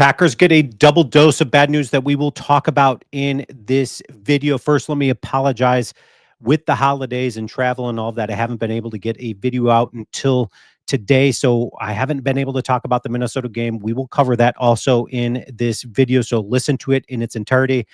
Packers get a double dose of bad news that we will talk about in this video. First, let me apologize with the holidays and travel and all of that. I haven't been able to get a video out until today, so I haven't been able to talk about the Minnesota game. We will cover that also in this video, so listen to it in its entirety.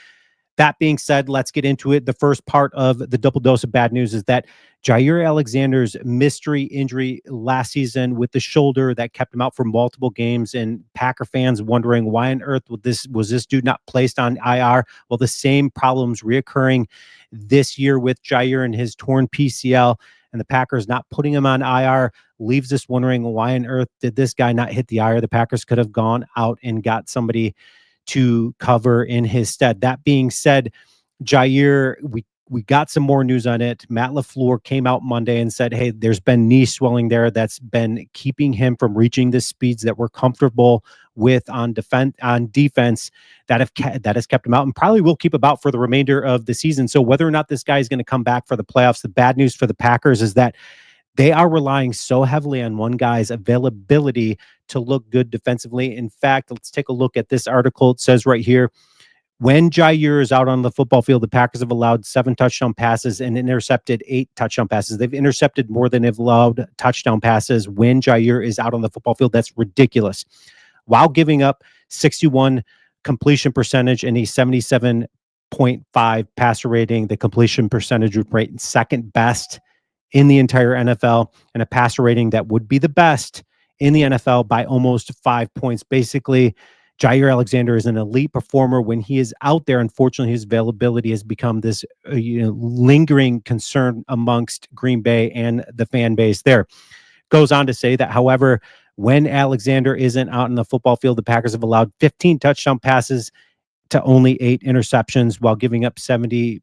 That being said, let's get into it. The first part of the double dose of bad news is that Jair Alexander's mystery injury last season with the shoulder that kept him out for multiple games, and Packer fans wondering why on earth was this dude not placed on IR? Well, the same problems reoccurring this year with Jair and his torn PCL, and the Packers not putting him on IR leaves us wondering why on earth did this guy not hit the IR? The Packers could have gone out and got somebody to cover in his stead. That being said, Jair, we got some more news on it. Matt LaFleur came out Monday and said, hey, there's been knee swelling there that's been keeping him from reaching the speeds that we're comfortable with on defense that has kept him out and probably will keep him out for the remainder of the season. So whether or not this guy is going to come back for the playoffs, the bad news for the Packers is that they are relying so heavily on one guy's availability to look good defensively. In fact, let's take a look at this article. It says right here, when Jair is out on the football field, the Packers have allowed 7 touchdown passes and intercepted 8 touchdown passes. They've intercepted more than they've allowed touchdown passes when Jair is out on the football field. That's ridiculous. While giving up 61 completion percentage and a 77.5 passer rating, the completion percentage would rate second best in the entire NFL, and a passer rating that would be the best in the NFL by almost 5 points. Basically, Jair Alexander is an elite performer when he is out there. Unfortunately, his availability has become this lingering concern amongst Green Bay and the fan base there. Goes on to say that, however, when Alexander isn't out in the football field, the Packers have allowed 15 touchdown passes to only 8 interceptions while giving up 70%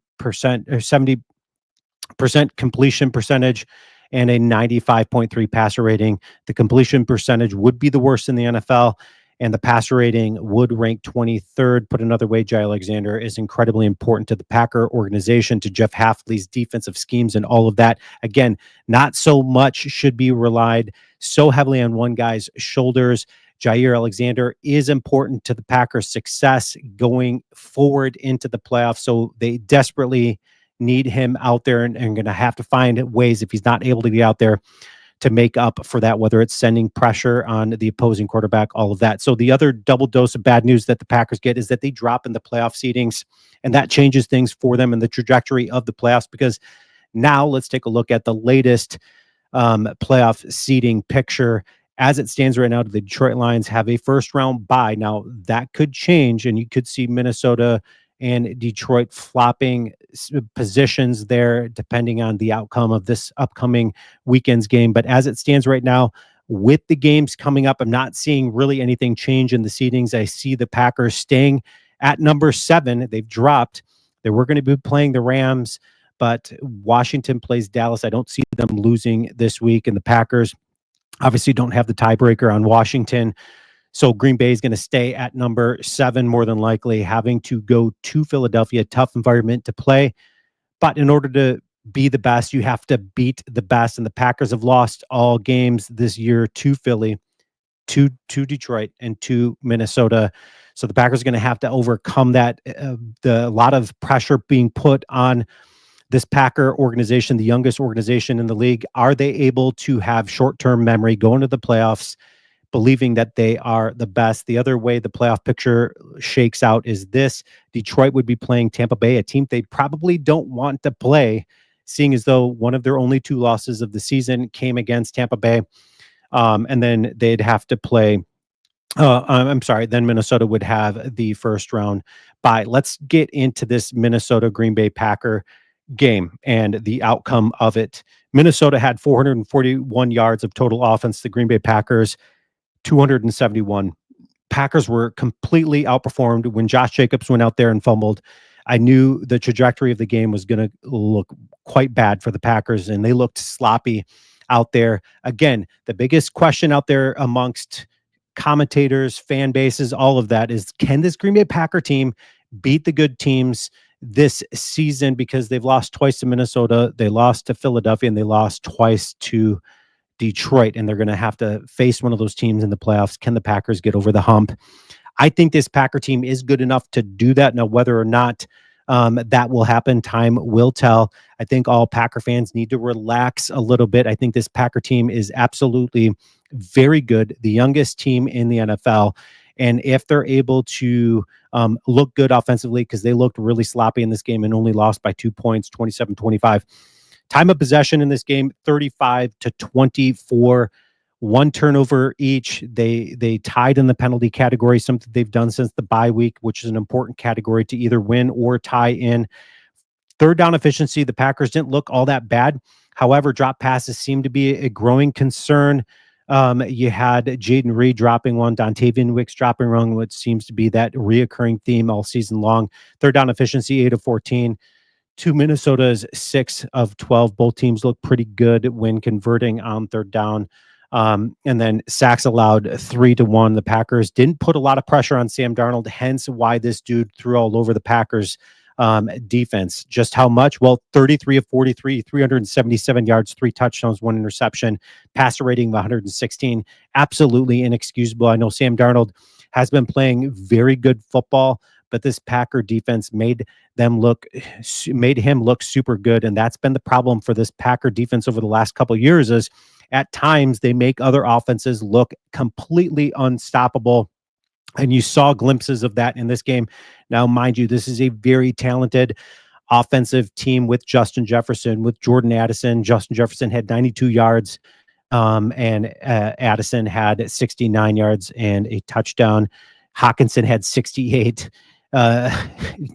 completion percentage and a 95.3 passer rating. The completion percentage would be the worst in the NFL, and the passer rating would rank 23rd. Put another way, Jair Alexander is incredibly important to the Packer organization, to Jeff Hafley's defensive schemes and all of that. Again, not so much should be relied so heavily on one guy's shoulders. Jair Alexander is important to the Packers' success going forward into the playoffs, so they desperately need him out there and going to have to find ways, if he's not able to get out there, to make up for that, whether it's sending pressure on the opposing quarterback, all of that. So the other double dose of bad news that the Packers get is that they drop in the playoff seedings, and that changes things for them in the trajectory of the playoffs, because now let's take a look at the latest playoff seeding picture. As it stands right now, the Detroit Lions have a first round bye. Now that could change, and you could see Minnesota and Detroit flopping positions there depending on the outcome of this upcoming weekend's game. But as it stands right now, with the games coming up, I'm not seeing really anything change in the seedings. I see the Packers staying at number 7. They've dropped. They were going to be playing the Rams, but Washington plays Dallas. I don't see them losing this week, and the Packers obviously don't have the tiebreaker on Washington. So Green Bay is going to stay at number 7, more than likely, having to go to Philadelphia. Tough environment to play. But in order to be the best, you have to beat the best. And the Packers have lost all games this year to Philly, to Detroit, and to Minnesota. So the Packers are going to have to overcome that. A lot of pressure being put on this Packer organization, the youngest organization in the league. Are they able to have short-term memory, go into the playoffs, believing that they are the best? The other way the playoff picture shakes out is this: Detroit would be playing Tampa Bay, a team they probably don't want to play, seeing as though one of their only 2 losses of the season came against Tampa Bay. And then they'd have to play, then Minnesota would have the first round bye. Let's get into this Minnesota Green Bay Packer game and the outcome of it. Minnesota had 441 yards of total offense. The Green Bay Packers 271. Packers were completely outperformed. When Josh Jacobs went out there and fumbled, I knew the trajectory of the game was going to look quite bad for the Packers, and they looked sloppy out there. Again, the biggest question out there amongst commentators, fan bases, all of that is, can this Green Bay Packer team beat the good teams this season? Because they've lost twice to Minnesota, they lost to Philadelphia, and they lost twice to Detroit, and they're going to have to face one of those teams in the playoffs. Can the Packers get over the hump? I think this Packer team is good enough to do that. Now, whether or not that will happen, time will tell. I think all Packer fans need to relax a little bit. I think this Packer team is absolutely very good, the youngest team in the NFL. And if they're able to look good offensively, because they looked really sloppy in this game and only lost by 2 points, 27-25. Time of possession in this game, 35-24, one turnover each. They tied in the penalty category, something they've done since the bye week, which is an important category to either win or tie in. Third down efficiency, the Packers didn't look all that bad. However, drop passes seem to be a growing concern. You had Jaden Reed dropping one, Dontavian Wicks dropping one, which seems to be that reoccurring theme all season long. Third down efficiency, 8 of 14. To Minnesota's 6 of 12. Both teams look pretty good when converting on third down. And then sacks allowed 3-1. The Packers didn't put a lot of pressure on Sam Darnold, hence why this dude threw all over the Packers defense. Just how much? Well, 33 of 43, 377 yards, 3 touchdowns, 1 interception, passer rating of 116. Absolutely inexcusable. I know Sam Darnold has been playing very good football, but this Packer defense made him look super good, and that's been the problem for this Packer defense over the last couple of years. Is at times they make other offenses look completely unstoppable, and you saw glimpses of that in this game. Now, mind you, this is a very talented offensive team with Justin Jefferson, with Jordan Addison. Justin Jefferson had 92 yards, and Addison had 69 yards and a touchdown. Hawkinson had 68. Uh,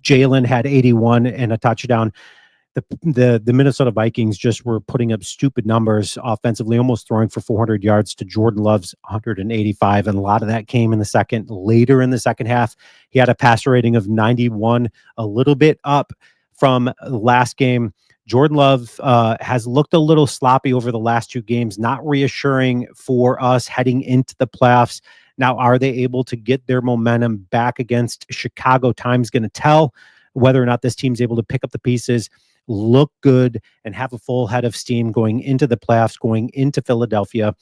Jalen had 81 and a touchdown. The Minnesota Vikings just were putting up stupid numbers offensively, almost throwing for 400 yards to Jordan Love's 185, and a lot of that came in the later in the second half. He had a passer rating of 91, a little bit up from last game. Jordan Love has looked a little sloppy over the last 2 games, not reassuring for us heading into the playoffs. Now, are they able to get their momentum back against Chicago? Time's going to tell whether or not this team's able to pick up the pieces, look good, and have a full head of steam going into the playoffs, going into Philadelphia.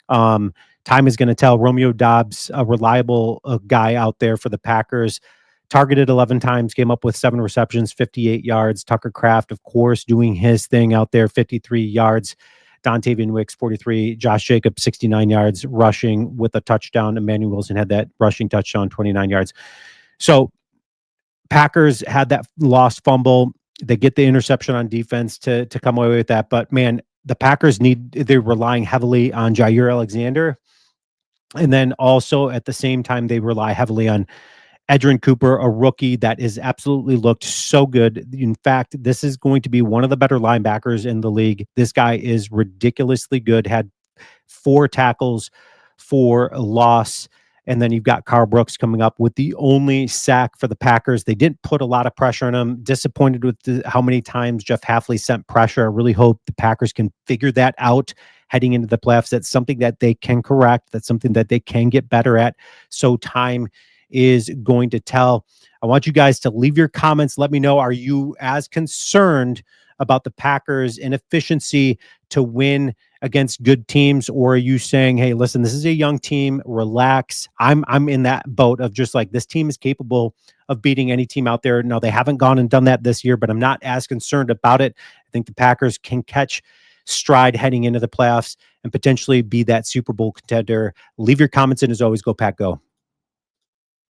Time is going to tell. Romeo Doubs, a reliable guy out there for the Packers, targeted 11 times, came up with 7 receptions, 58 yards. Tucker Kraft, of course, doing his thing out there, 53 yards. Dontavian Wicks, 43. Josh Jacobs, 69 yards, rushing with a touchdown. Emmanuel Wilson had that rushing touchdown, 29 yards. So Packers had that lost fumble. They get the interception on defense to come away with that. But, man, the Packers they're relying heavily on Jair Alexander. And then also at the same time, they rely heavily on Edgerrin Cooper, a rookie that has absolutely looked so good. In fact, this is going to be one of the better linebackers in the league. This guy is ridiculously good, had 4 tackles for a loss. And then you've got Carl Brooks coming up with the only sack for the Packers. They didn't put a lot of pressure on him. Disappointed with how many times Jeff Hafley sent pressure. I really hope the Packers can figure that out heading into the playoffs. That's something that they can correct. That's something that they can get better at. So time is going to tell. I want you guys to leave your comments. Let me know, are you as concerned about the Packers' inefficiency to win against good teams, or are you saying, hey, listen, this is a young team, relax? I'm in that boat of just like, this team is capable of beating any team out there. No, they haven't gone and done that this year, but I'm not as concerned about it. I think the Packers can catch stride heading into the playoffs and potentially be that Super Bowl contender. Leave your comments, and as always, go Pack, go.